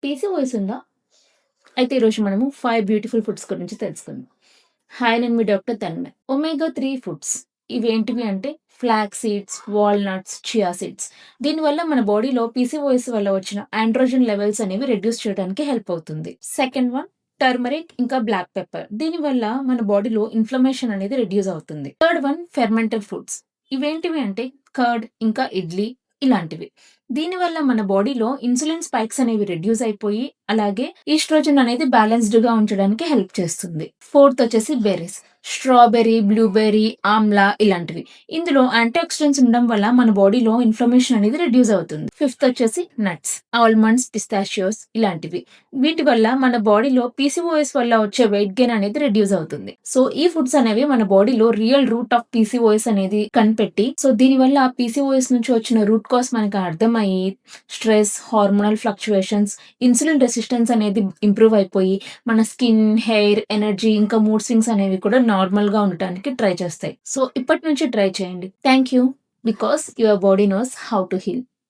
PCOS ఉందా? అయితే ఈరోజు మనము 5 బ్యూటిఫుల్ ఫుడ్స్ గురించి తెలుసుకుందాం. హాయ్! నేను మీ డాక్టర్ తన్మయ్. ఒమేగా 3 ఫుడ్స్ ఇవేంటివి అంటే flax seeds, walnuts, chia seeds. దీనివల్ల మన బాడీలో పీసీఓఎస్ వల్ల వచ్చిన ఆండ్రోజన్ లెవెల్స్ అనేవి రెడ్యూస్ చేయడానికి హెల్ప్ అవుతుంది. సెకండ్ వన్ టర్మరిక్ ఇంకా బ్లాక్ పెప్పర్. దీనివల్ల మన బాడీలో ఇన్‌ఫ్లమేషన్ అనేది రెడ్యూస్ అవుతుంది. Third one fermented foods. ఇవేంటివి అంటే కర్డ్ ఇంకా ఇడ్లీ ఇలాంటివి. దీనివల్ల మన బాడీలో ఇన్సులిన్ స్పైక్స్ అనేవి రెడ్యూస్ అయిపోయి, అలాగే ఈస్ట్రోజన్ అనేది బ్యాలెన్స్‌డ్‌గా ఉంచడానికి హెల్ప్ చేస్తుంది. ఫోర్త్ వచ్చేసి బెర్రీస్. స్ట్రాబెర్రీ, బ్లూబెర్రీ, ఆమ్లా ఇలాంటివి. ఇందులో యాంటీఆక్సిడెంట్స్ ఉండడం వల్ల మన బాడీలో ఇన్‌ఫ్లమేషన్ అనేది రెడ్యూస్ అవుతుంది. ఫిఫ్త్ వచ్చేసి నట్స్. ఆల్మండ్స్, పిస్తాషియోస్ ఇలాంటివి. వీటి వల్ల మన బాడీలో పీసీఓఎస్ వల్ల వచ్చే వెయిట్ గెయిన్ అనేది రెడ్యూస్ అవుతుంది. సో ఈ ఫుడ్స్ అనేవి మన బాడీలో రియల్ రూట్ ఆఫ్ పీసీఓఎస్ అనేది కనిపెట్టి, సో దీనివల్ల పీసీఓఎస్ నుంచి వచ్చిన రూట్ కాజ్ మనకు అర్థమయ్యి stress, hormonal fluctuations, insulin resistance అనేది ఇంప్రూవ్ అయిపోయి మన స్కిన్, హెయిర్, ఎనర్జీ ఇంకా మూడ్ స్వింగ్స్ అనేవి కూడా నార్మల్‌గా ఉండటానికి ట్రై చేస్తాయి. సో ఇప్పటి నుంచి ట్రై చేయండి. Thank you. Because your body knows how to heal.